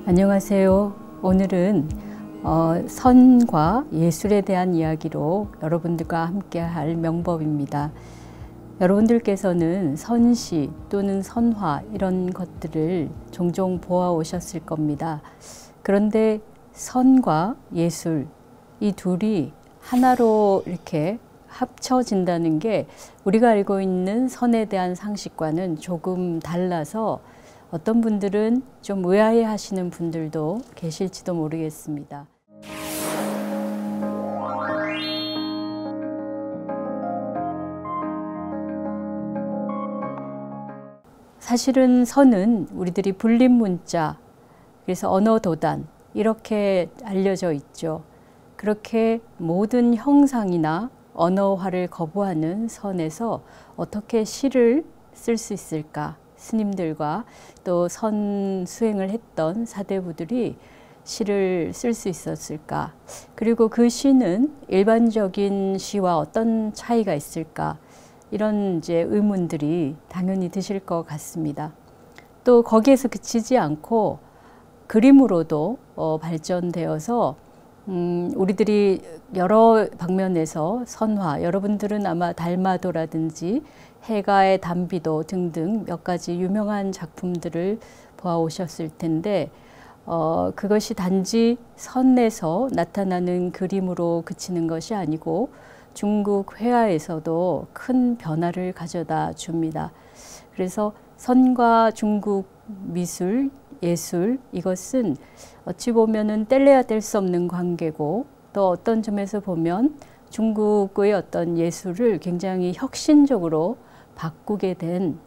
안녕하세요. 오늘은 선과 예술에 대한 이야기로 여러분들과 함께 할 명법입니다. 여러분들께서는 선시 또는 선화 이런 것들을 종종 보아오셨을 겁니다. 그런데 선과 예술 이 둘이 하나로 이렇게 합쳐진다는 게 우리가 알고 있는 선에 대한 상식과는 조금 달라서 어떤 분들은 좀 의아해 하시는 분들도 계실지도 모르겠습니다. 사실은 선은 우리들이 불림 문자, 그래서 언어 도단 이렇게 알려져 있죠. 그렇게 모든 형상이나 언어화를 거부하는 선에서 어떻게 시를 쓸 수 있을까? 스님들과 또 선 수행을 했던 사대부들이 시를 쓸 수 있었을까? 그리고 그 시는 일반적인 시와 어떤 차이가 있을까? 이런 이제 의문들이 당연히 드실 것 같습니다. 또 거기에서 그치지 않고 그림으로도 발전되어서 우리들이 여러 방면에서 선화, 여러분들은 아마 달마도라든지 해가의 담비도 등등 몇 가지 유명한 작품들을 보아오셨을 텐데 그것이 단지 선에서 나타나는 그림으로 그치는 것이 아니고 중국 회화에서도 큰 변화를 가져다 줍니다. 그래서 선과 중국 미술, 예술 이것은 어찌 보면은 뗄래야 뗄 수 없는 관계고 또 어떤 점에서 보면 중국의 어떤 예술을 굉장히 혁신적으로 바꾸게 된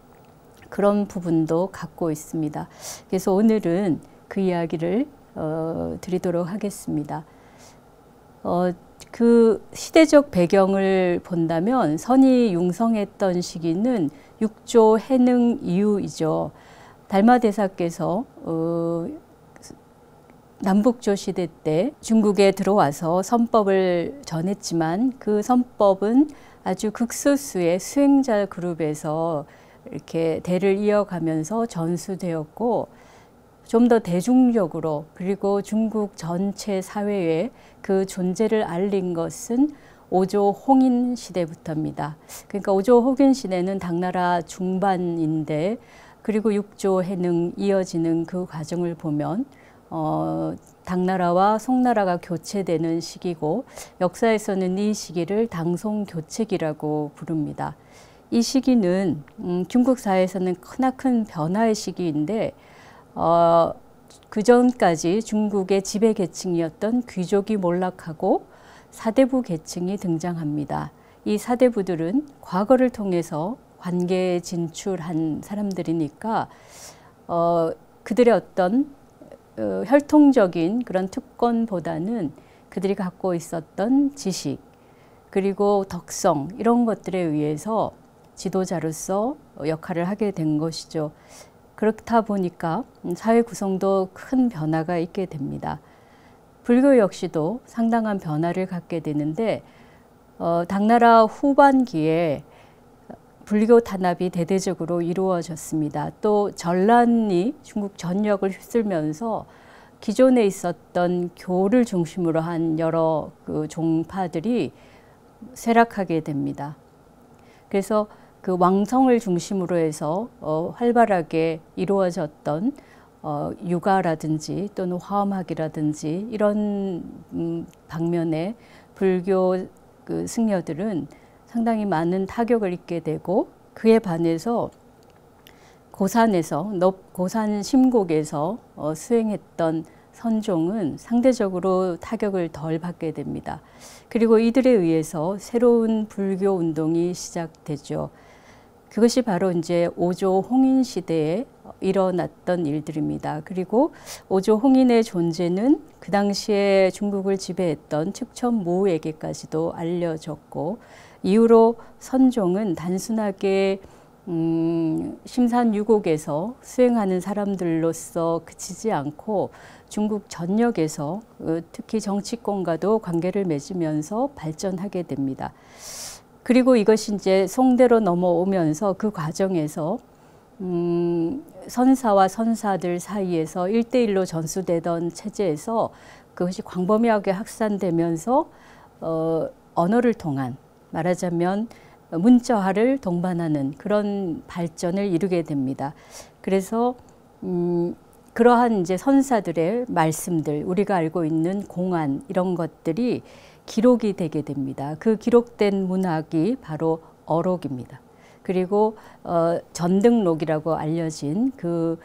그런 부분도 갖고 있습니다. 그래서 오늘은 그 이야기를 드리도록 하겠습니다. 그 시대적 배경을 본다면 선이 융성했던 시기는 육조 해능 이후이죠. 달마대사께서 남북조 시대 때 중국에 들어와서 선법을 전했지만 그 선법은 아주 극소수의 수행자 그룹에서 이렇게 대를 이어가면서 전수되었고 좀 더 대중적으로 그리고 중국 전체 사회에 그 존재를 알린 것은 오조 홍인 시대부터입니다. 그러니까 오조 홍인 시대는 당나라 중반인데 그리고 육조 해능 이어지는 그 과정을 보면 당나라와 송나라가 교체되는 시기고 역사에서는 이 시기를 당송교체기라고 부릅니다. 이 시기는 중국 사회에서는 크나큰 변화의 시기인데 그 전까지 중국의 지배 계층이었던 귀족이 몰락하고 사대부 계층이 등장합니다. 이 사대부들은 과거를 통해서 관계에 진출한 사람들이니까 그들의 어떤 혈통적인 그런 특권보다는 그들이 갖고 있었던 지식 그리고 덕성 이런 것들에 의해서 지도자로서 역할을 하게 된 것이죠. 그렇다 보니까 사회 구성도 큰 변화가 있게 됩니다. 불교 역시도 상당한 변화를 갖게 되는데 당나라 후반기에 불교 탄압이 대대적으로 이루어졌습니다. 또 전란이 중국 전역을 휩쓸면서 기존에 있었던 교를 중심으로 한 여러 그 종파들이 쇠락하게 됩니다. 그래서 그 왕성을 중심으로 해서 활발하게 이루어졌던 유가라든지 또는 화엄학이라든지 이런 방면의 불교 그 승려들은 상당히 많은 타격을 입게 되고 그에 반해서 고산에서 고산 심곡에서 수행했던 선종은 상대적으로 타격을 덜 받게 됩니다. 그리고 이들에 의해서 새로운 불교 운동이 시작되죠. 그것이 바로 이제 오조 홍인 시대에 일어났던 일들입니다. 그리고 오조 홍인의 존재는 그 당시에 중국을 지배했던 측천모에게까지도 알려졌고 이후로 선종은 단순하게 심산유곡에서 수행하는 사람들로서 그치지 않고 중국 전역에서 특히 정치권과도 관계를 맺으면서 발전하게 됩니다. 그리고 이것이 이제 송대로 넘어오면서 그 과정에서 선사와 선사들 사이에서 1대1로 전수되던 체제에서 그것이 광범위하게 확산되면서 언어를 통한, 말하자면 문자화를 동반하는 그런 발전을 이루게 됩니다. 그래서 그러한 이제 선사들의 말씀들, 우리가 알고 있는 공안 이런 것들이 기록이 되게 됩니다. 그 기록된 문학이 바로 어록입니다. 그리고 전등록이라고 알려진 그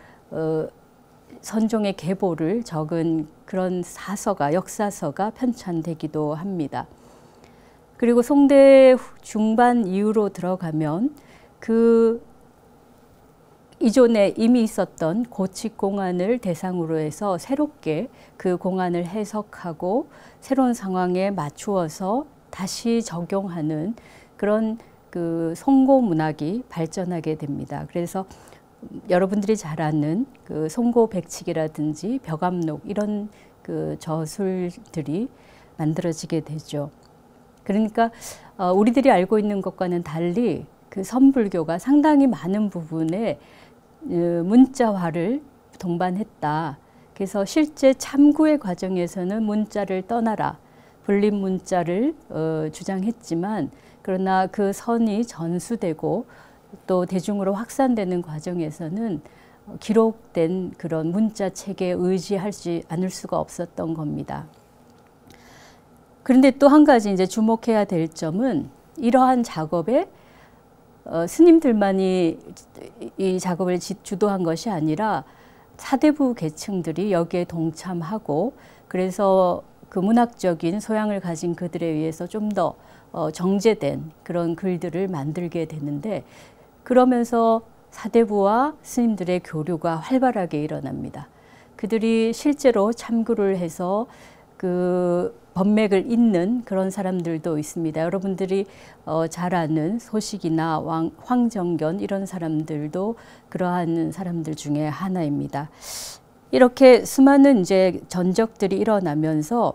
선종의 계보를 적은 그런 사서가, 역사서가 편찬되기도 합니다. 그리고 송대 중반 이후로 들어가면 그 이전에 이미 있었던 고칙 공안을 대상으로 해서 새롭게 그 공안을 해석하고 새로운 상황에 맞추어서 다시 적용하는 그런 그 송고 문학이 발전하게 됩니다. 그래서 여러분들이 잘 아는 그 송고 백칙이라든지 벽암록 이런 그 저술들이 만들어지게 되죠. 그러니까 우리들이 알고 있는 것과는 달리 그 선불교가 상당히 많은 부분에 문자화를 동반했다. 그래서 실제 참구의 과정에서는 문자를 떠나라, 불림 문자를 주장했지만, 그러나 그 선이 전수되고 또 대중으로 확산되는 과정에서는 기록된 그런 문자책에 의지하지 않을 수가 없었던 겁니다. 그런데 또 한 가지 이제 주목해야 될 점은 이러한 작업에 스님들만이 이 작업을 주도한 것이 아니라 사대부 계층들이 여기에 동참하고, 그래서 그 문학적인 소양을 가진 그들에 의해서 좀 더 정제된 그런 글들을 만들게 되는데, 그러면서 사대부와 스님들의 교류가 활발하게 일어납니다. 그들이 실제로 참구를 해서 그 법맥을 잇는 그런 사람들도 있습니다. 여러분들이 잘 아는 소식이나 황정견 이런 사람들도 그러한 사람들 중에 하나입니다. 이렇게 수많은 이제 전적들이 일어나면서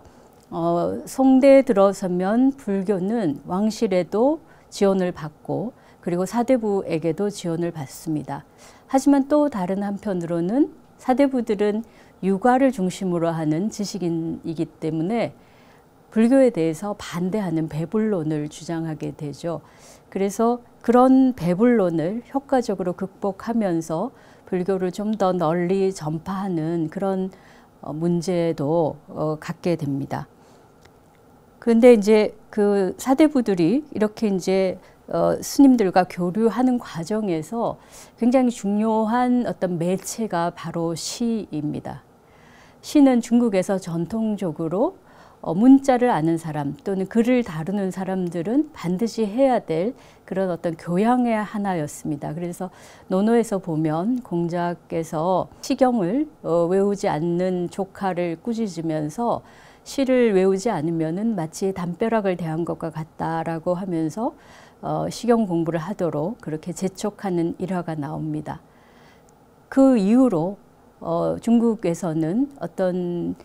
송대에 들어서면 불교는 왕실에도 지원을 받고 그리고 사대부에게도 지원을 받습니다. 하지만 또 다른 한편으로는 사대부들은 육아를 중심으로 하는 지식인이기 때문에 불교에 대해서 반대하는 배불론을 주장하게 되죠. 그래서 그런 배불론을 효과적으로 극복하면서 불교를 좀 더 널리 전파하는 그런 문제도 갖게 됩니다. 그런데 이제 그 사대부들이 이렇게 이제 스님들과 교류하는 과정에서 굉장히 중요한 어떤 매체가 바로 시입니다. 시는 중국에서 전통적으로 문자를 아는 사람 또는 글을 다루는 사람들은 반드시 해야 될 그런 어떤 교양의 하나였습니다. 그래서 논어에서 보면 공자께서 시경을 외우지 않는 조카를 꾸짖으면서 시를 외우지 않으면은 마치 담벼락을 대한 것과 같다라고 하면서 시경 공부를 하도록 그렇게 재촉하는 일화가 나옵니다. 그 이후로 중국에서는 어떤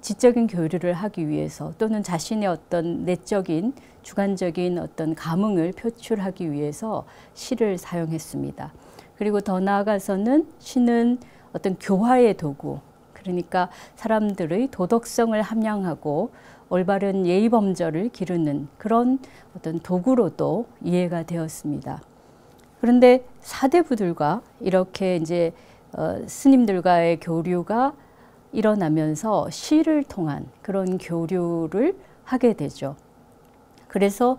지적인 교류를 하기 위해서 또는 자신의 어떤 내적인 주관적인 어떤 감흥을 표출하기 위해서 시를 사용했습니다. 그리고 더 나아가서는 시는 어떤 교화의 도구, 그러니까 사람들의 도덕성을 함양하고 올바른 예의범절을 기르는 그런 어떤 도구로도 이해가 되었습니다. 그런데 사대부들과 이렇게 이제 스님들과의 교류가 일어나면서 시를 통한 그런 교류를 하게 되죠. 그래서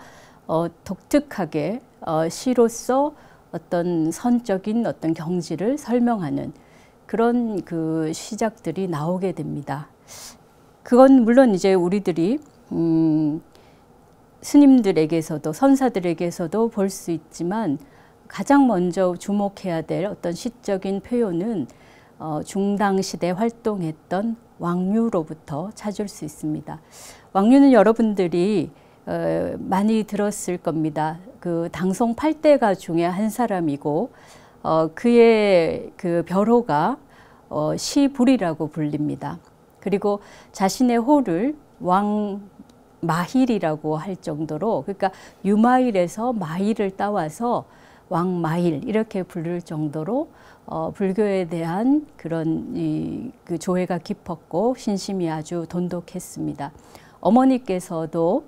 독특하게 시로서 어떤 선적인 어떤 경지를 설명하는 그런 그 시작들이 나오게 됩니다. 그건 물론 이제 우리들이 스님들에게서도 선사들에게서도 볼 수 있지만 가장 먼저 주목해야 될 어떤 시적인 표현은 중당시대 활동했던 왕류로부터 찾을 수 있습니다. 왕류는 여러분들이 많이 들었을 겁니다. 그 당송 8대가 중에 한 사람이고 그의 그 벼로가 시불이라고 불립니다. 그리고 자신의 호를 왕마힐이라고 할 정도로, 그러니까 유마일에서 마일을 따와서 왕마일 이렇게 부를 정도로 불교에 대한 그런 그 조예가 깊었고 신심이 아주 돈독했습니다. 어머니께서도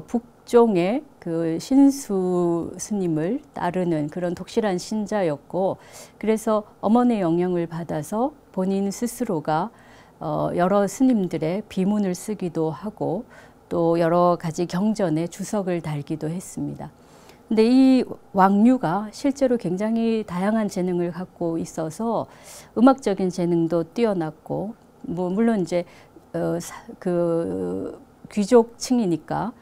북종의 그 신수 스님을 따르는 그런 독실한 신자였고, 그래서 어머니의 영향을 받아서 본인 스스로가 여러 스님들의 비문을 쓰기도 하고 또 여러 가지 경전에 주석을 달기도 했습니다. 근데 이 왕류가 실제로 굉장히 다양한 재능을 갖고 있어서 음악적인 재능도 뛰어났고, 뭐 물론 이제 그 귀족층이니까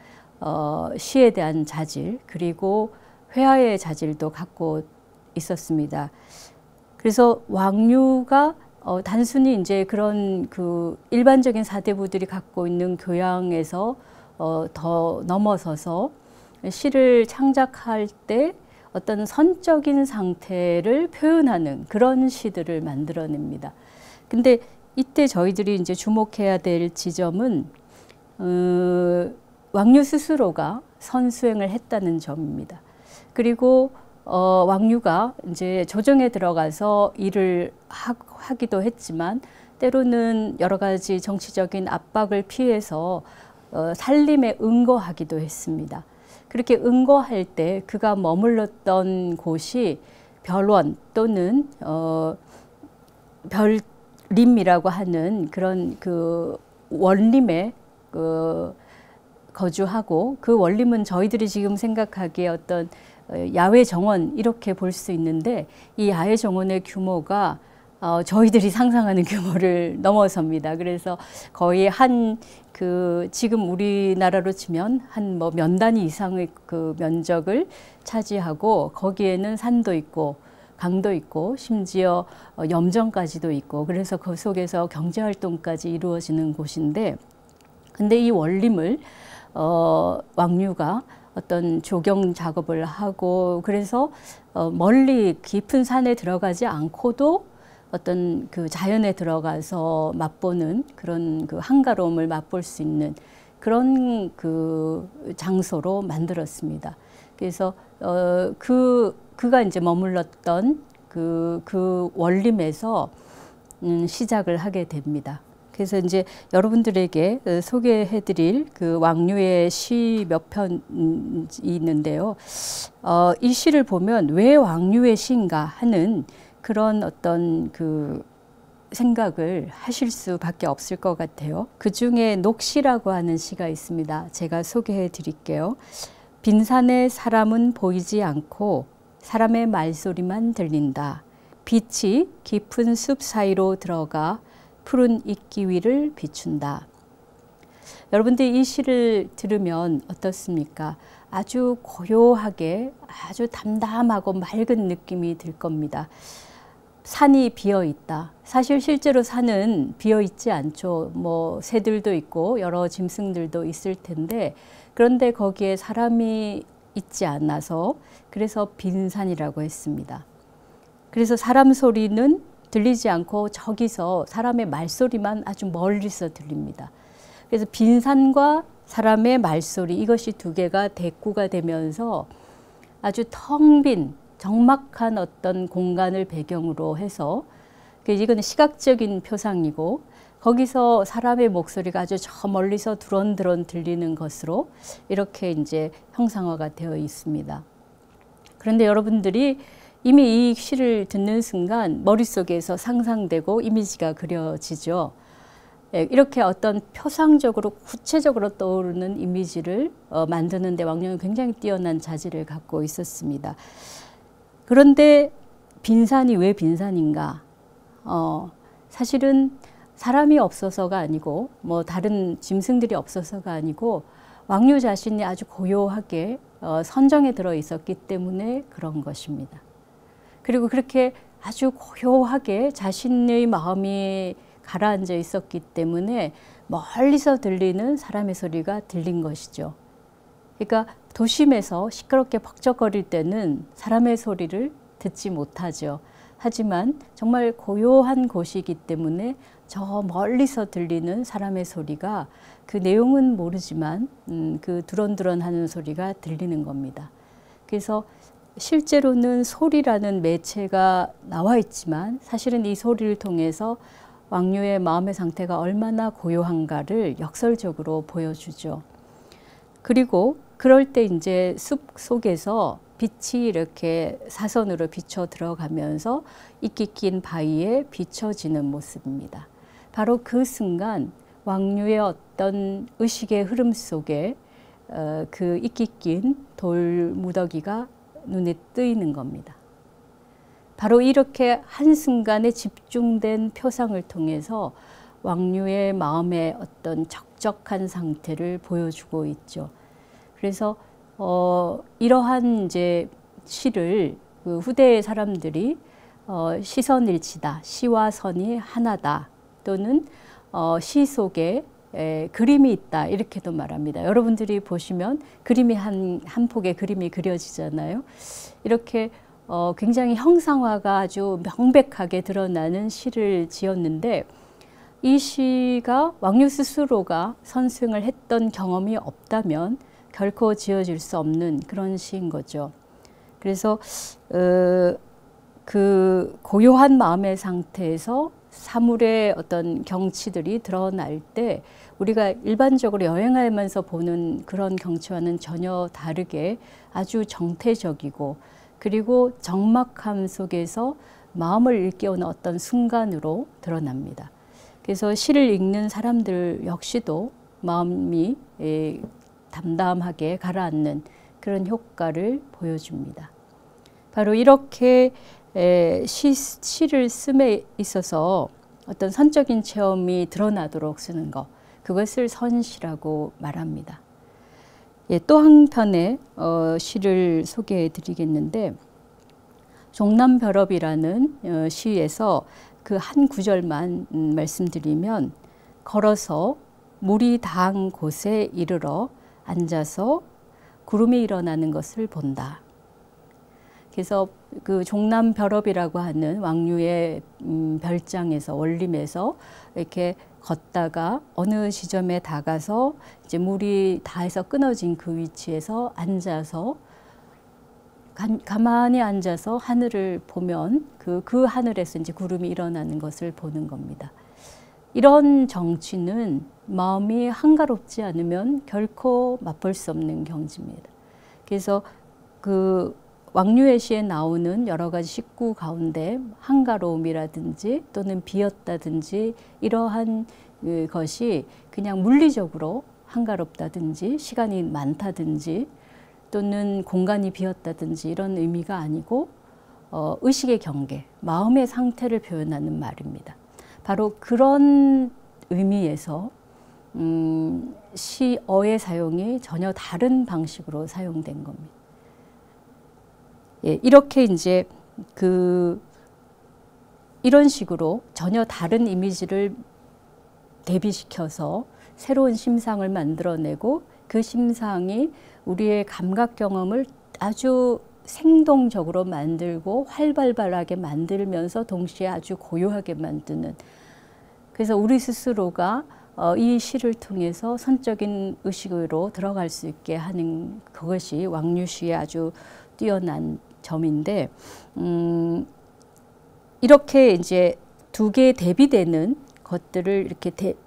시에 대한 자질 그리고 회화의 자질도 갖고 있었습니다. 그래서 왕류가 단순히 이제 그런 그 일반적인 사대부들이 갖고 있는 교양에서 더 넘어서서 시를 창작할 때 어떤 선적인 상태를 표현하는 그런 시들을 만들어냅니다. 근데 이때 저희들이 이제 주목해야 될 지점은 왕류 스스로가 선수행을 했다는 점입니다. 그리고 왕류가 이제 조정에 들어가서 일을 하기도 했지만 때로는 여러 가지 정치적인 압박을 피해서 살림에 응거하기도 했습니다. 그렇게 응거할 때 그가 머물렀던 곳이 별원 또는 별림이라고 하는 그런 그 원림에 거주하고, 그 원림은 저희들이 지금 생각하기에 어떤 야외 정원 이렇게 볼 수 있는데 이 야외 정원의 규모가 저희들이 상상하는 규모를 넘어섭니다. 그래서 거의 지금 우리나라로 치면 한 뭐 몇 단위 이상의 그 면적을 차지하고, 거기에는 산도 있고 강도 있고 심지어 염정까지도 있고, 그래서 그 속에서 경제활동까지 이루어지는 곳인데, 근데 이 원림을 왕류가 어떤 조경 작업을 하고, 그래서 멀리 깊은 산에 들어가지 않고도 어떤 그 자연에 들어가서 맛보는 그런 그 한가로움을 맛볼 수 있는 그런 그 장소로 만들었습니다. 그래서 그가 이제 머물렀던 그 원림에서 시작을 하게 됩니다. 그래서 이제 여러분들에게 소개해드릴 그 왕류의 시 몇 편이 있는데요. 이 시를 보면 왜 왕류의 시인가 하는 그런 어떤 그 생각을 하실 수밖에 없을 것 같아요. 그 중에 녹시라고 하는 시가 있습니다. 제가 소개해 드릴게요. 빈산에 사람은 보이지 않고 사람의 말소리만 들린다. 빛이 깊은 숲 사이로 들어가 푸른 잎기위를 비춘다. 여러분들 이 시를 들으면 어떻습니까? 아주 고요하게 아주 담담하고 맑은 느낌이 들 겁니다. 산이 비어 있다. 사실 실제로 산은 비어 있지 않죠. 뭐 새들도 있고 여러 짐승들도 있을 텐데, 그런데 거기에 사람이 있지 않아서 그래서 빈산이라고 했습니다. 그래서 사람 소리는 들리지 않고 저기서 사람의 말소리만 아주 멀리서 들립니다. 그래서 빈산과 사람의 말소리, 이것이 두 개가 대꾸가 되면서 아주 텅 빈 적막한 어떤 공간을 배경으로 해서, 이건 시각적인 표상이고 거기서 사람의 목소리가 아주 저 멀리서 드론드론 들리는 것으로 이렇게 이제 형상화가 되어 있습니다. 그런데 여러분들이 이미 이 시를 듣는 순간 머릿속에서 상상되고 이미지가 그려지죠. 이렇게 어떤 표상적으로 구체적으로 떠오르는 이미지를 만드는 데 왕룡은 굉장히 뛰어난 자질을 갖고 있었습니다. 그런데 빈산이 왜 빈산인가? 사실은 사람이 없어서가 아니고 뭐 다른 짐승들이 없어서가 아니고 왕류 자신이 아주 고요하게 선정에 들어 있었기 때문에 그런 것입니다. 그리고 그렇게 아주 고요하게 자신의 마음이 가라앉아 있었기 때문에 멀리서 들리는 사람의 소리가 들린 것이죠. 그러니까 도심에서 시끄럽게 벅적거릴 때는 사람의 소리를 듣지 못하죠. 하지만 정말 고요한 곳이기 때문에 저 멀리서 들리는 사람의 소리가, 그 내용은 모르지만 그 두런두런 하는 소리가 들리는 겁니다. 그래서 실제로는 소리라는 매체가 나와 있지만 사실은 이 소리를 통해서 왕류의 마음의 상태가 얼마나 고요한가를 역설적으로 보여주죠. 그리고 그럴 때 이제 숲 속에서 빛이 이렇게 사선으로 비쳐 들어가면서 이끼 낀 바위에 비춰지는 모습입니다. 바로 그 순간 왕류의 어떤 의식의 흐름 속에 그 이끼 낀 돌 무더기가 눈에 뜨이는 겁니다. 바로 이렇게 한순간에 집중된 표상을 통해서 왕류의 마음의 어떤 적적한 상태를 보여주고 있죠. 그래서 이러한 이제 시를 그 후대의 사람들이 시선일치다, 시와 선이 하나다, 또는 시 속에 그림이 있다 이렇게도 말합니다. 여러분들이 보시면 그림이 한 폭의 그림이 그려지잖아요. 이렇게 굉장히 형상화가 아주 명백하게 드러나는 시를 지었는데 이 시가 왕류 스스로가 선수행을 했던 경험이 없다면 결코 지어질 수 없는 그런 시인 거죠. 그래서 그 고요한 마음의 상태에서 사물의 어떤 경치들이 드러날 때 우리가 일반적으로 여행하면서 보는 그런 경치와는 전혀 다르게 아주 정태적이고 그리고 적막함 속에서 마음을 일깨우는 어떤 순간으로 드러납니다. 그래서 시를 읽는 사람들 역시도 마음이 담담하게 가라앉는 그런 효과를 보여줍니다. 바로 이렇게 시를 씀에 있어서 어떤 선적인 체험이 드러나도록 쓰는 것, 그것을 선시라고 말합니다. 또 한 편의 시를 소개해 드리겠는데 종남별업이라는 시에서 그 한 구절만 말씀드리면 걸어서 물이 닿은 곳에 이르러 앉아서 구름이 일어나는 것을 본다. 그래서 그 종남별업이라고 하는 왕류의 별장에서 원림에서 이렇게 걷다가 어느 지점에 다가서 이제 물이 닿아서 끊어진 그 위치에서 앉아서 가만히 앉아서 하늘을 보면 그 하늘에서 이제 구름이 일어나는 것을 보는 겁니다. 이런 정취는 마음이 한가롭지 않으면 결코 맛볼 수 없는 경지입니다. 그래서 그 왕류의 시에 나오는 여러 가지 식구 가운데 한가로움이라든지 또는 비었다든지 이러한 것이 그냥 물리적으로 한가롭다든지 시간이 많다든지 또는 공간이 비었다든지 이런 의미가 아니고 의식의 경계, 마음의 상태를 표현하는 말입니다. 바로 그런 의미에서 시어의 사용이 전혀 다른 방식으로 사용된 겁니다. 이렇게 이제 이런 식으로 전혀 다른 이미지를 대비시켜서 새로운 심상을 만들어내고 그 심상이 우리의 감각 경험을 아주 생동적으로 만들고 활발하게 만들면서 동시에 아주 고요하게 만드는, 그래서 우리 스스로가 이 시를 통해서 선적인 의식으로 들어갈 수 있게 하는 그것이 왕류시의 아주 뛰어난 점인데, 이렇게 이제 두 개의 대비되는 것들을 이렇게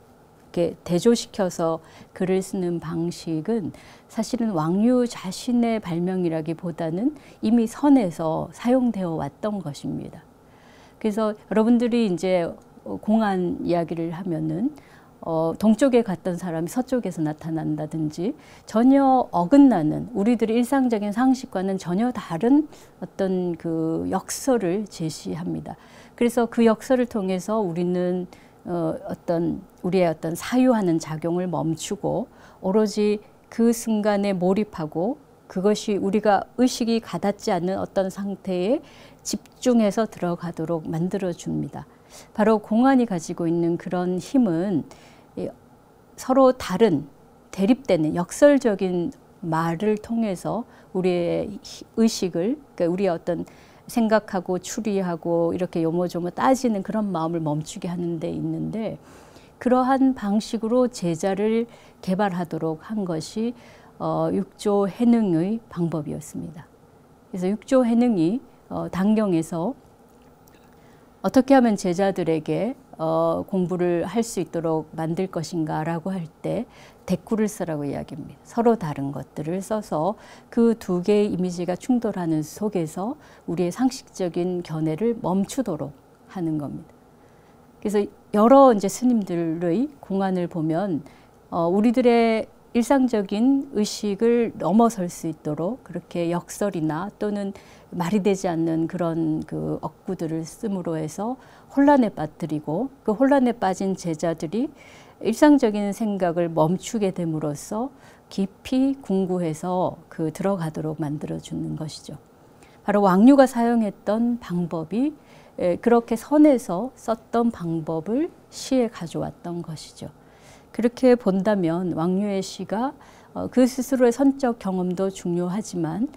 대조시켜서 글을 쓰는 방식은 사실은 왕류 자신의 발명이라기보다는 이미 선에서 사용되어 왔던 것입니다. 그래서 여러분들이 이제 공안 이야기를 하면은 동쪽에 갔던 사람이 서쪽에서 나타난다든지 전혀 어긋나는 우리들의 일상적인 상식과는 전혀 다른 어떤 그 역설을 제시합니다. 그래서 그 역설을 통해서 우리는 우리의 어떤 사유하는 작용을 멈추고 오로지 그 순간에 몰입하고 그것이 우리가 의식이 가닿지 않는 어떤 상태에 집중해서 들어가도록 만들어줍니다. 바로 공안이 가지고 있는 그런 힘은 서로 다른 대립되는 역설적인 말을 통해서 우리의 의식을, 그러니까 우리의 어떤 생각하고 추리하고 이렇게 요모조모 따지는 그런 마음을 멈추게 하는 데 있는데, 그러한 방식으로 제자를 개발하도록 한 것이 육조 해능의 방법이었습니다. 그래서 육조 해능이 단경에서 어떻게 하면 제자들에게 공부를 할 수 있도록 만들 것인가 라고 할 때 대꾸를 쓰라고 이야기합니다. 서로 다른 것들을 써서 그 두 개의 이미지가 충돌하는 속에서 우리의 상식적인 견해를 멈추도록 하는 겁니다. 그래서 여러 이제 스님들의 공안을 보면 우리들의 일상적인 의식을 넘어설 수 있도록 그렇게 역설이나 또는 말이 되지 않는 그런 그 억구들을 씀으로 해서 혼란에 빠뜨리고 그 혼란에 빠진 제자들이 일상적인 생각을 멈추게 됨으로써 깊이 궁구해서 그 들어가도록 만들어주는 것이죠. 바로 왕류가 사용했던 방법이 그렇게 선에서 썼던 방법을 시에 가져왔던 것이죠. 그렇게 본다면 왕류의 시가 그 스스로의 선적 경험도 중요하지만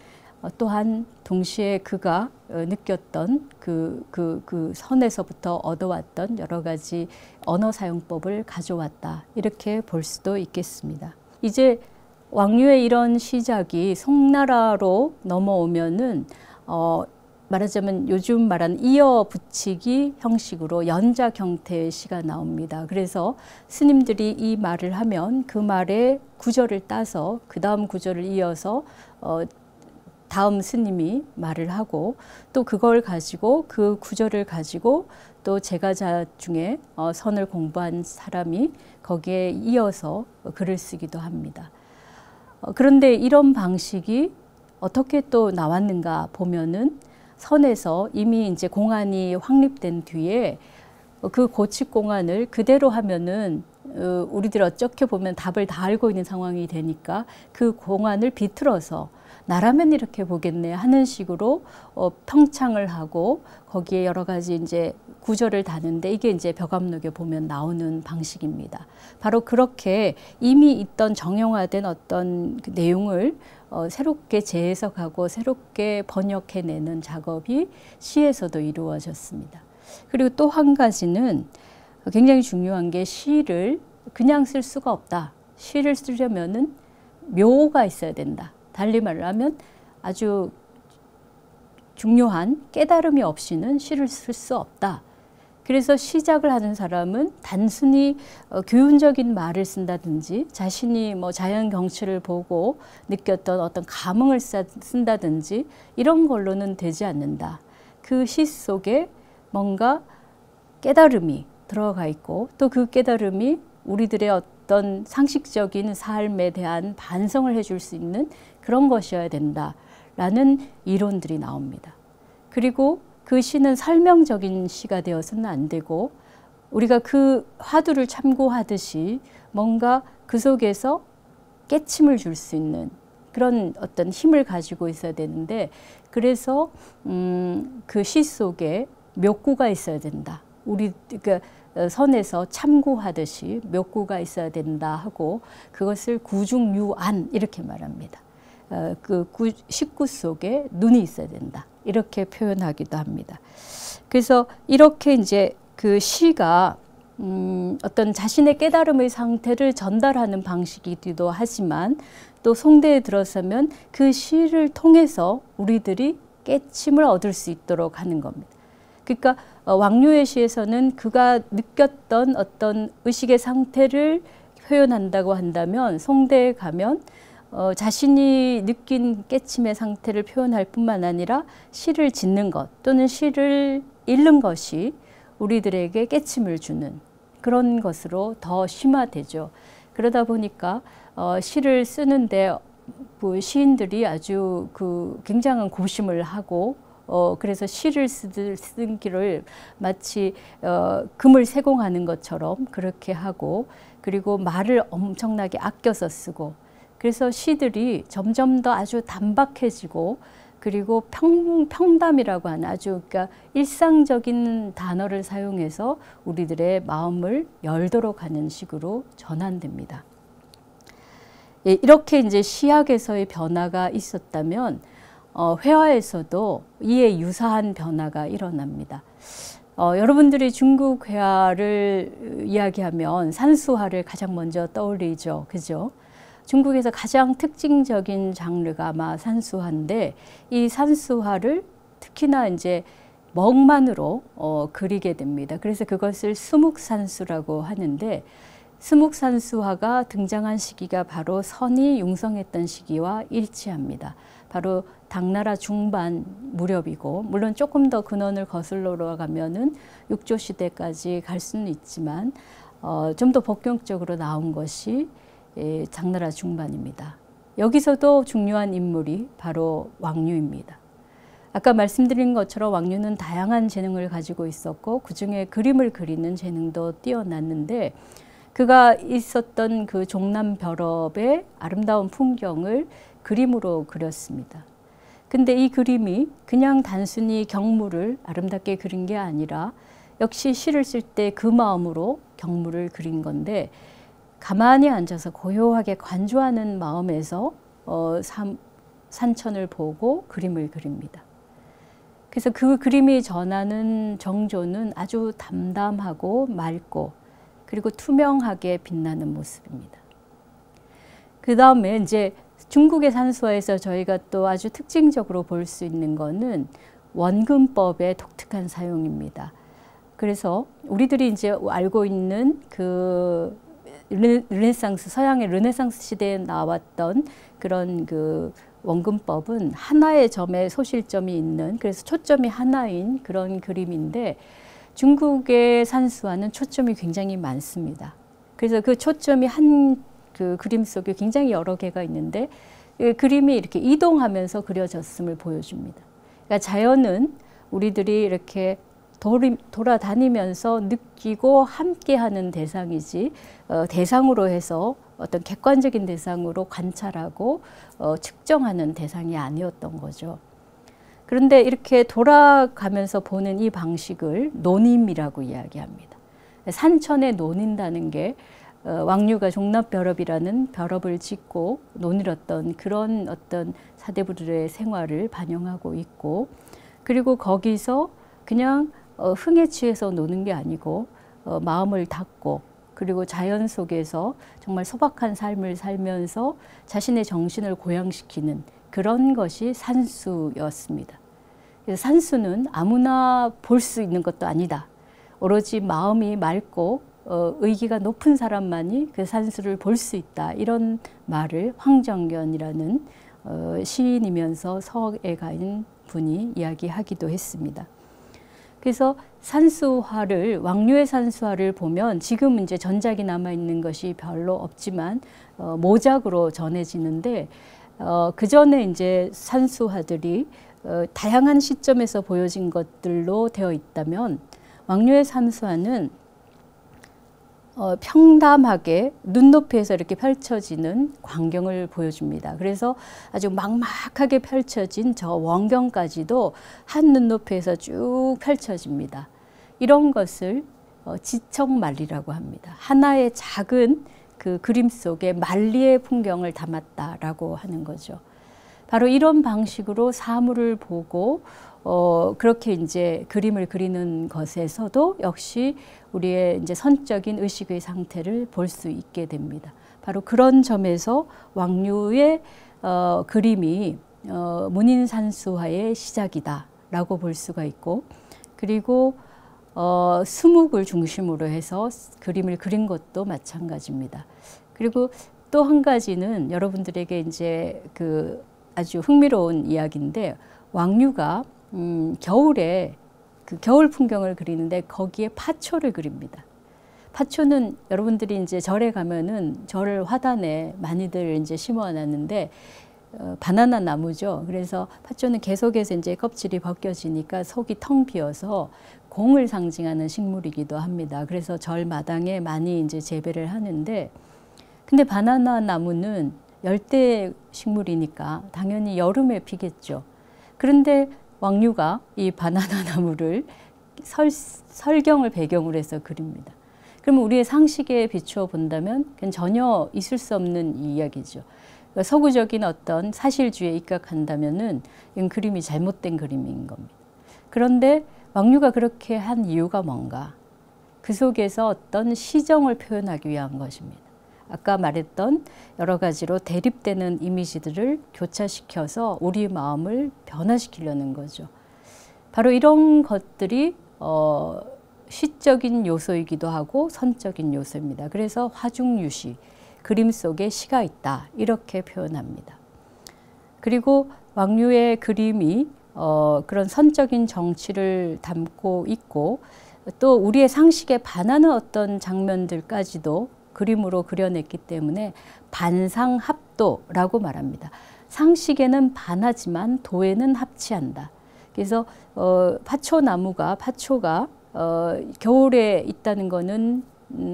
또한 동시에 그가 느꼈던 그 선에서부터 얻어왔던 여러 가지 언어 사용법을 가져왔다. 이렇게 볼 수도 있겠습니다. 이제 왕류의 이런 시작이 송나라로 넘어오면은 말하자면 요즘 말하는 이어 붙이기 형식으로 연작 형태의 시가 나옵니다. 그래서 스님들이 이 말을 하면 그 말의 구절을 따서 그 다음 구절을 이어서 다음 스님이 말을 하고 또 그걸 가지고 그 구절을 가지고 또 제가자 중에 선을 공부한 사람이 거기에 이어서 글을 쓰기도 합니다. 그런데 이런 방식이 어떻게 또 나왔는가 보면은 선에서 이미 이제 공안이 확립된 뒤에 그 고칙 공안을 그대로 하면은 우리들 어떻게 보면 답을 다 알고 있는 상황이 되니까 그 공안을 비틀어서 나라면 이렇게 보겠네 하는 식으로 평창을 하고 거기에 여러 가지 이제 구절을 다는데 이게 이제 벽암록에 보면 나오는 방식입니다. 바로 그렇게 이미 있던 정형화된 어떤 그 내용을 새롭게 재해석하고 새롭게 번역해내는 작업이 시에서도 이루어졌습니다. 그리고 또 한 가지는 굉장히 중요한 게 시를 그냥 쓸 수가 없다. 시를 쓰려면은 묘가 있어야 된다. 달리 말하면 아주 중요한 깨달음이 없이는 시를 쓸 수 없다. 그래서 시작을 하는 사람은 단순히 교훈적인 말을 쓴다든지 자신이 뭐 자연 경치를 보고 느꼈던 어떤 감흥을 쓴다든지 이런 걸로는 되지 않는다. 그 시 속에 뭔가 깨달음이 들어가 있고 또 그 깨달음이 우리들의 어떤 상식적인 삶에 대한 반성을 해줄 수 있는 그런 것이어야 된다라는 이론들이 나옵니다. 그리고 그 시는 설명적인 시가 되어서는 안 되고 우리가 그 화두를 참고하듯이 뭔가 그 속에서 깨침을 줄 수 있는 그런 어떤 힘을 가지고 있어야 되는데 그래서 그 시 속에 묘구가 있어야 된다. 우리 그러니까 선에서 참고하듯이 묘구가 있어야 된다 하고 그것을 구중유안 이렇게 말합니다. 그 식구 속에 눈이 있어야 된다. 이렇게 표현하기도 합니다. 그래서 이렇게 이제 그 시가 어떤 자신의 깨달음의 상태를 전달하는 방식이기도 하지만 또 송대에 들어서면 그 시를 통해서 우리들이 깨침을 얻을 수 있도록 하는 겁니다. 그러니까 왕류의 시에서는 그가 느꼈던 어떤 의식의 상태를 표현한다고 한다면 송대에 가면 자신이 느낀 깨침의 상태를 표현할 뿐만 아니라 시를 짓는 것 또는 시를 읽는 것이 우리들에게 깨침을 주는 그런 것으로 더 심화되죠. 그러다 보니까 시를 쓰는데 시인들이 아주 그 굉장한 고심을 하고 그래서 시를 쓴 길을 마치 금을 세공하는 것처럼 그렇게 하고 그리고 말을 엄청나게 아껴서 쓰고 그래서 시들이 점점 더 아주 단박해지고 그리고 평담이라고 하는 아주 그러니까 일상적인 단어를 사용해서 우리들의 마음을 열도록 하는 식으로 전환됩니다. 예, 이렇게 이제 시학에서의 변화가 있었다면 회화에서도 이에 유사한 변화가 일어납니다. 여러분들이 중국 회화를 이야기하면 산수화를 가장 먼저 떠올리죠. 그죠? 중국에서 가장 특징적인 장르가 아마 산수화인데 이 산수화를 특히나 이제 먹만으로 그리게 됩니다. 그래서 그것을 수묵산수라고 하는데 수묵산수화가 등장한 시기가 바로 선이 융성했던 시기와 일치합니다. 바로 당나라 중반 무렵이고 물론 조금 더 근원을 거슬러 가면은 육조 시대까지 갈 수는 있지만 좀 더 본격적으로 나온 것이 당나라 중반입니다. 여기서도 중요한 인물이 바로 왕류입니다. 아까 말씀드린 것처럼 왕류는 다양한 재능을 가지고 있었고 그중에 그림을 그리는 재능도 뛰어났는데 그가 있었던 그 종남별업의 아름다운 풍경을 그림으로 그렸습니다. 근데 이 그림이 그냥 단순히 경물을 아름답게 그린 게 아니라 역시 시를 쓸 때 그 마음으로 경물을 그린 건데 가만히 앉아서 고요하게 관조하는 마음에서 산천을 보고 그림을 그립니다. 그래서 그 그림이 전하는 정조는 아주 담담하고 맑고 그리고 투명하게 빛나는 모습입니다. 그 다음에 이제 중국의 산수화에서 저희가 또 아주 특징적으로 볼 수 있는 거는 원근법의 독특한 사용입니다. 그래서 우리들이 이제 알고 있는 그 르네상스, 서양의 르네상스 시대에 나왔던 그런 그 원근법은 하나의 점에 소실점이 있는 그래서 초점이 하나인 그런 그림인데 중국의 산수화는 초점이 굉장히 많습니다. 그래서 그 초점이 한 그 그림 속에 굉장히 여러 개가 있는데 그 그림이 이렇게 이동하면서 그려졌음을 보여줍니다. 그러니까 자연은 우리들이 이렇게 돌아다니면서 느끼고 함께하는 대상이지 대상으로 해서 어떤 객관적인 대상으로 관찰하고 측정하는 대상이 아니었던 거죠. 그런데 이렇게 돌아가면서 보는 이 방식을 논임이라고 이야기합니다. 산천에 논인다는 게 왕류가 종납별업이라는 별업을 짓고 논이었던 그런 어떤 사대부들의 생활을 반영하고 있고 그리고 거기서 그냥 흥에 취해서 노는 게 아니고 마음을 닫고 그리고 자연 속에서 정말 소박한 삶을 살면서 자신의 정신을 고양시키는 그런 것이 산수였습니다. 그래서 산수는 아무나 볼 수 있는 것도 아니다. 오로지 마음이 맑고 의기가 높은 사람만이 그 산수를 볼 수 있다. 이런 말을 황정견이라는 시인이면서 서에 간 분이 이야기하기도 했습니다. 그래서 산수화를 왕류의 산수화를 보면 지금 이제 전작이 남아 있는 것이 별로 없지만 모작으로 전해지는데 그 전에 이제 산수화들이 다양한 시점에서 보여진 것들로 되어 있다면 왕류의 산수화는 평담하게 눈높이에서 이렇게 펼쳐지는 광경을 보여줍니다. 그래서 아주 막막하게 펼쳐진 저 원경까지도 한 눈높이에서 쭉 펼쳐집니다. 이런 것을 지척만리라고 합니다. 하나의 작은 그 그림 속에 만리의 풍경을 담았다라고 하는 거죠. 바로 이런 방식으로 사물을 보고 그렇게 이제 그림을 그리는 것에서도 역시 우리의 이제 선적인 의식의 상태를 볼 수 있게 됩니다. 바로 그런 점에서 왕류의 그림이 문인산수화의 시작이다라고 볼 수가 있고 그리고 수묵을 중심으로 해서 그림을 그린 것도 마찬가지입니다. 그리고 또 한 가지는 여러분들에게 이제 그 아주 흥미로운 이야기인데 왕류가 겨울에 그 겨울 풍경을 그리는데 거기에 파초를 그립니다. 파초는 여러분들이 이제 절에 가면은 절 화단에 많이들 이제 심어놨는데 바나나 나무죠. 그래서 파초는 계속해서 이제 껍질이 벗겨지니까 속이 텅 비어서 공을 상징하는 식물이기도 합니다. 그래서 절 마당에 많이 이제 재배를 하는데 근데 바나나 나무는 열대 식물이니까 당연히 여름에 피겠죠. 그런데 왕류가 이 바나나 나무를 설경을 배경으로 해서 그립니다. 그러면 우리의 상식에 비추어 본다면 그건 전혀 있을 수 없는 이야기죠. 그러니까 서구적인 어떤 사실주의에 입각한다면은 이건 그림이 잘못된 그림인 겁니다. 그런데 왕류가 그렇게 한 이유가 뭔가? 그 속에서 어떤 시정을 표현하기 위한 것입니다. 아까 말했던 여러 가지로 대립되는 이미지들을 교차시켜서 우리 마음을 변화시키려는 거죠. 바로 이런 것들이 시적인 요소이기도 하고 선적인 요소입니다. 그래서 화중유시, 그림 속에 시가 있다 이렇게 표현합니다. 그리고 왕류의 그림이 그런 선적인 정치를 담고 있고 또 우리의 상식에 반하는 어떤 장면들까지도 그림으로 그려냈기 때문에 반상합도라고 말합니다. 상식에는 반하지만 도에는 합치한다. 그래서 파초나무가 파초가 겨울에 있다는 것은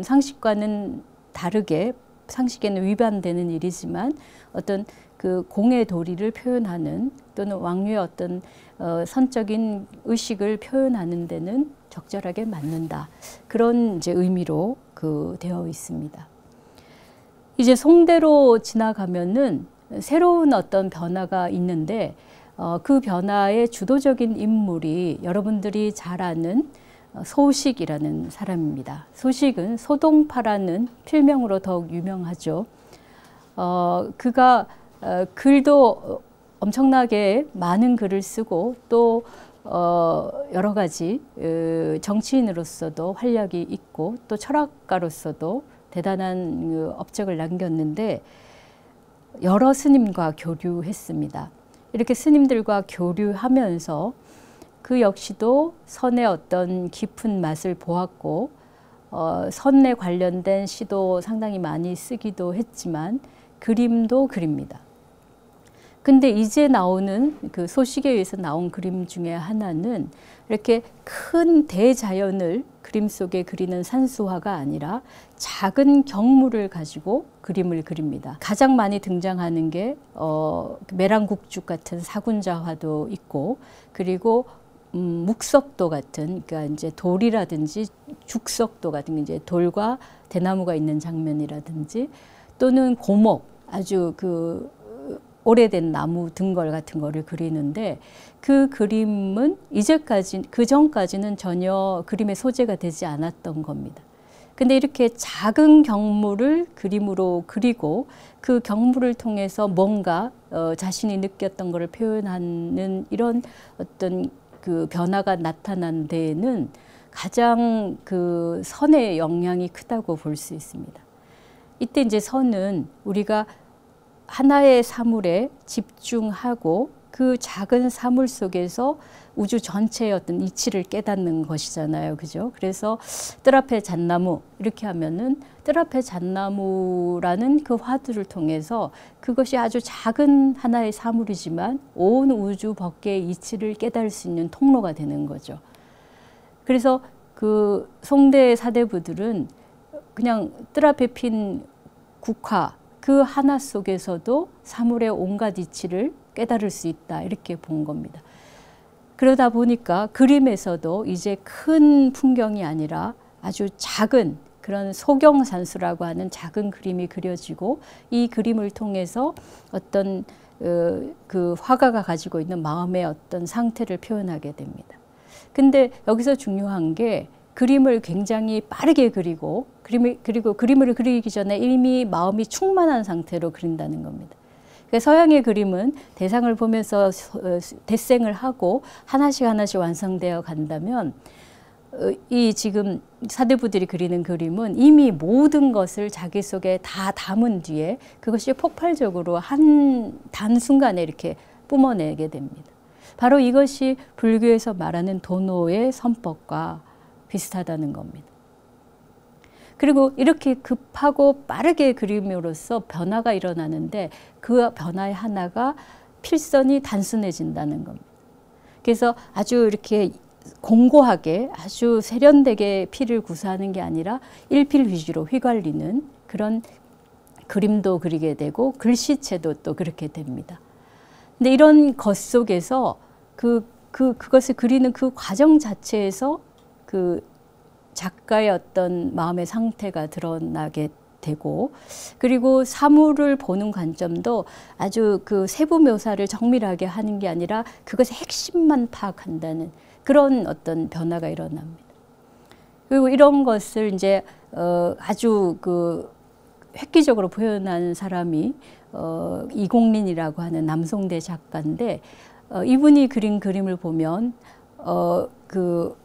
상식과는 다르게 상식에는 위반되는 일이지만 어떤 그 공의 도리를 표현하는 또는 왕류의 어떤 선적인 의식을 표현하는 데는 적절하게 맞는다. 그런 이제 의미로 되어 있습니다. 이제 송대로 지나가면은 새로운 어떤 변화가 있는데 그 변화의 주도적인 인물이 여러분들이 잘 아는 소식이라는 사람입니다. 소식은 소동파라는 필명으로 더욱 유명하죠. 그가 글도 엄청나게 많은 글을 쓰고 또 여러 가지 정치인으로서도 활약이 있고 또 철학가로서도 대단한 업적을 남겼는데 여러 스님과 교류했습니다. 이렇게 스님들과 교류하면서 그 역시도 선의 어떤 깊은 맛을 보았고 선에 관련된 시도 상당히 많이 쓰기도 했지만 그림도 그립니다. 근데 이제 나오는 그 소식에 의해서 나온 그림 중에 하나는 이렇게 큰 대자연을 그림 속에 그리는 산수화가 아니라 작은 경물을 가지고 그림을 그립니다. 가장 많이 등장하는 게 매랑국죽 같은 사군자화도 있고 그리고 묵석도 같은 그러니까 이제 돌이라든지 죽석도 같은 이제 돌과 대나무가 있는 장면이라든지 또는 고목 아주 오래된 나무 등걸 같은 거를 그리는데 그 그림은 이제까지 그 전까지는 전혀 그림의 소재가 되지 않았던 겁니다. 근데 이렇게 작은 경물을 그림으로 그리고 그 경물을 통해서 뭔가 자신이 느꼈던 것을 표현하는 이런 어떤 그 변화가 나타난 데에는 가장 그 선의 영향이 크다고 볼 수 있습니다. 이때 이제 선은 우리가 하나의 사물에 집중하고 그 작은 사물 속에서 우주 전체의 어떤 이치를 깨닫는 것이잖아요. 그죠? 그래서 뜰 앞에 잣나무 이렇게 하면은 뜰 앞에 잣나무라는 그 화두를 통해서 그것이 아주 작은 하나의 사물이지만 온 우주 법계의 이치를 깨달을 수 있는 통로가 되는 거죠. 그래서 그 송대 사대부들은 그냥 뜰 앞에 핀 국화 그 하나 속에서도 사물의 온갖 이치를 깨달을 수 있다 이렇게 본 겁니다. 그러다 보니까 그림에서도 이제 큰 풍경이 아니라 아주 작은 그런 소경산수라고 하는 작은 그림이 그려지고 이 그림을 통해서 어떤 그 화가가 가지고 있는 마음의 어떤 상태를 표현하게 됩니다. 근데 여기서 중요한 게 그림을 굉장히 빠르게 그리고 그리고 그림을 그리기 전에 이미 마음이 충만한 상태로 그린다는 겁니다. 그러니까 서양의 그림은 대상을 보면서 대생을 하고 하나씩 하나씩 완성되어 간다면 이 지금 사대부들이 그리는 그림은 이미 모든 것을 자기 속에 다 담은 뒤에 그것이 폭발적으로 한 단순간에 이렇게 뿜어내게 됩니다. 바로 이것이 불교에서 말하는 도노의 선법과 비슷하다는 겁니다. 그리고 이렇게 급하고 빠르게 그림으로써 변화가 일어나는데 그 변화의 하나가 필선이 단순해진다는 겁니다. 그래서 아주 이렇게 공고하게 아주 세련되게 피를 구사하는 게 아니라 일필휘지로 휘갈리는 그런 그림도 그리게 되고 글씨체도 또 그렇게 됩니다. 근데 이런 것 속에서 그것을 그리는 그 과정 자체에서 그 작가의 어떤 마음의 상태가 드러나게 되고 그리고 사물을 보는 관점도 아주 그 세부 묘사를 정밀하게 하는 게 아니라 그것의 핵심만 파악한다는 그런 어떤 변화가 일어납니다. 그리고 이런 것을 이제 아주 그 획기적으로 표현한 사람이 이공린이라고 하는 남송대 작가인데 이분이 그린 그림을 보면 그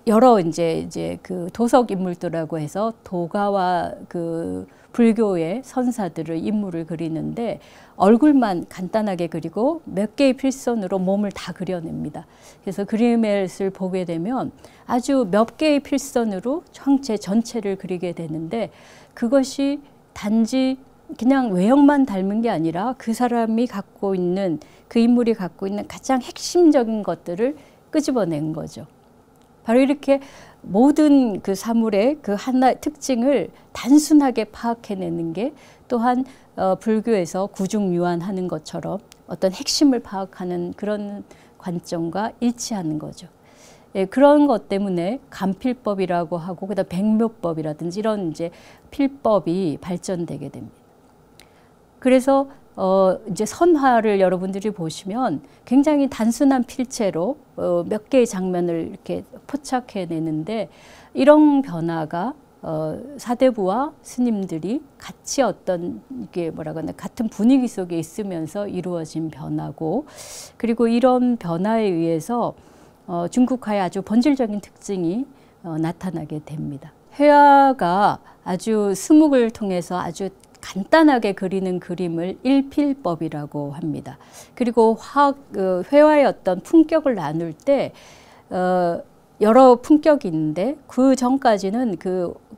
여러 이제 그 도석 인물들하고 해서 도가와 그 불교의 선사들을 인물을 그리는데 얼굴만 간단하게 그리고 몇 개의 필선으로 몸을 다 그려냅니다. 그래서 그림을 보게 되면 아주 몇 개의 필선으로 형체 전체를 그리게 되는데 그것이 단지 그냥 외형만 닮은 게 아니라 그 사람이 갖고 있는 그 인물이 갖고 있는 가장 핵심적인 것들을 끄집어낸 거죠. 바로 이렇게 모든 그 사물의 그 하나의 특징을 단순하게 파악해내는 게 또한 불교에서 구중유안하는 것처럼 어떤 핵심을 파악하는 그런 관점과 일치하는 거죠. 예, 그런 것 때문에 간필법이라고 하고 그다음 백묘법이라든지 이런 이제 필법이 발전되게 됩니다. 그래서 이제 선화를 여러분들이 보시면 굉장히 단순한 필체로 몇 개의 장면을 이렇게 포착해내는데 이런 변화가 사대부와 스님들이 같이 어떤 이게 뭐라고 하나 같은 분위기 속에 있으면서 이루어진 변화고 그리고 이런 변화에 의해서 중국화의 아주 본질적인 특징이 나타나게 됩니다. 회화가 아주 수묵을 통해서 아주 간단하게 그리는 그림을 일필법이라고 합니다. 그리고 회화의 어떤 품격을 나눌 때 여러 품격이 있는데 그 전까지는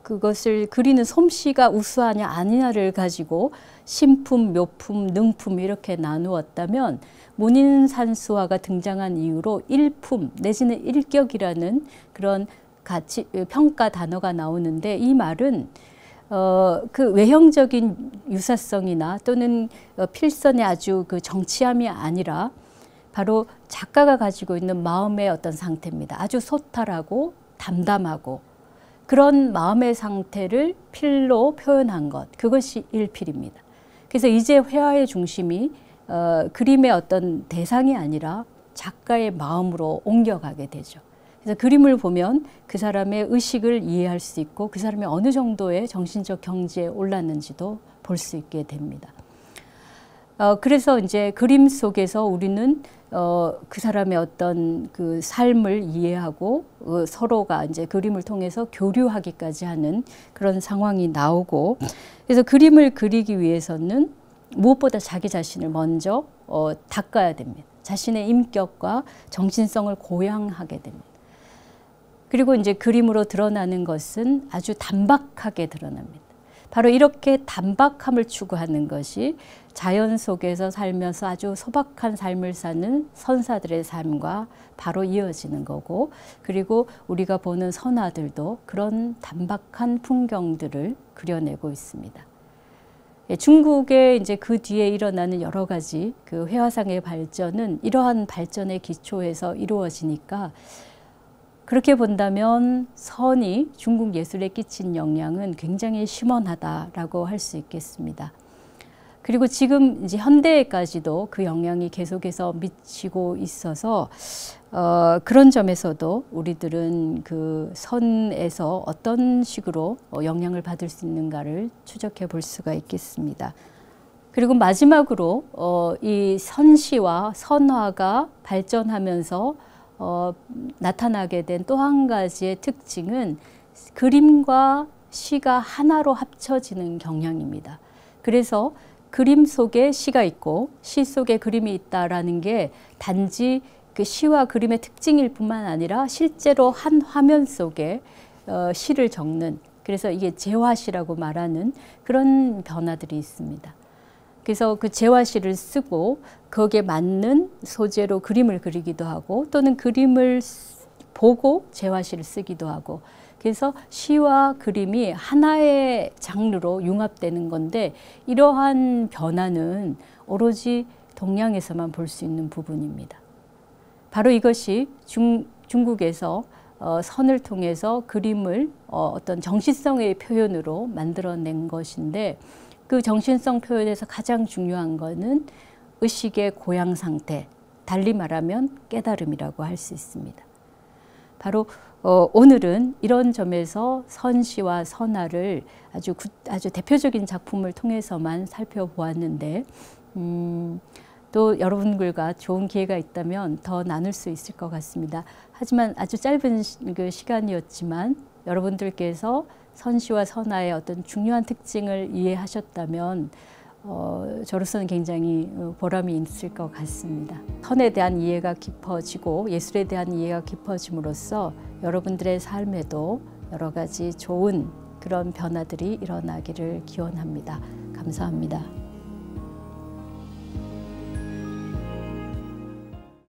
그것을 그리는 솜씨가 우수하냐 아니냐를 가지고 신품, 묘품, 능품 이렇게 나누었다면 문인산수화가 등장한 이후로 일품 내지는 일격이라는 그런 평가 단어가 나오는데 이 말은 그 외형적인 유사성이나 또는 필선의 아주 그 정치함이 아니라 바로 작가가 가지고 있는 마음의 어떤 상태입니다. 아주 소탈하고 담담하고 그런 마음의 상태를 필로 표현한 것, 그것이 일필입니다. 그래서 이제 회화의 중심이 그림의 어떤 대상이 아니라 작가의 마음으로 옮겨가게 되죠. 그래서 그림을 보면 그 사람의 의식을 이해할 수 있고 그 사람이 어느 정도의 정신적 경지에 올랐는지도 볼 수 있게 됩니다. 그래서 이제 그림 속에서 우리는 그 사람의 어떤 그 삶을 이해하고 서로가 이제 그림을 통해서 교류하기까지 하는 그런 상황이 나오고 그래서 그림을 그리기 위해서는 무엇보다 자기 자신을 먼저 닦아야 됩니다. 자신의 인격과 정신성을 고양하게 됩니다. 그리고 이제 그림으로 드러나는 것은 아주 단박하게 드러납니다. 바로 이렇게 단박함을 추구하는 것이 자연 속에서 살면서 아주 소박한 삶을 사는 선사들의 삶과 바로 이어지는 거고 그리고 우리가 보는 선화들도 그런 단박한 풍경들을 그려내고 있습니다. 중국의 이제 그 뒤에 일어나는 여러 가지 그 회화상의 발전은 이러한 발전의 기초에서 이루어지니까 그렇게 본다면 선이 중국 예술에 끼친 영향은 굉장히 심원하다라고 할 수 있겠습니다. 그리고 지금 이제 현대에까지도 그 영향이 계속해서 미치고 있어서 그런 점에서도 우리들은 그 선에서 어떤 식으로 영향을 받을 수 있는가를 추적해 볼 수가 있겠습니다. 그리고 마지막으로 이 선시와 선화가 발전하면서 나타나게 된 또 한 가지의 특징은 그림과 시가 하나로 합쳐지는 경향입니다. 그래서 그림 속에 시가 있고 시 속에 그림이 있다라는 게 단지 그 시와 그림의 특징일 뿐만 아니라 실제로 한 화면 속에 시를 적는 그래서 이게 재화시라고 말하는 그런 변화들이 있습니다. 그래서 그 재화시를 쓰고 거기에 맞는 소재로 그림을 그리기도 하고 또는 그림을 보고 재화시를 쓰기도 하고 그래서 시와 그림이 하나의 장르로 융합되는 건데 이러한 변화는 오로지 동양에서만 볼 수 있는 부분입니다. 바로 이것이 중국에서 선을 통해서 그림을 어떤 정신성의 표현으로 만들어낸 것인데 그 정신성 표현에서 가장 중요한 것은 의식의 고양 상태, 달리 말하면 깨달음이라고 할 수 있습니다. 바로 오늘은 이런 점에서 선시와 선화를 아주 대표적인 작품을 통해서만 살펴보았는데 또 여러분들과 좋은 기회가 있다면 더 나눌 수 있을 것 같습니다. 하지만 아주 짧은 그 시간이었지만 여러분들께서 선시와 선화의 어떤 중요한 특징을 이해하셨다면 저로서는 굉장히 보람이 있을 것 같습니다. 선에 대한 이해가 깊어지고 예술에 대한 이해가 깊어짐으로써 여러분들의 삶에도 여러 가지 좋은 그런 변화들이 일어나기를 기원합니다. 감사합니다.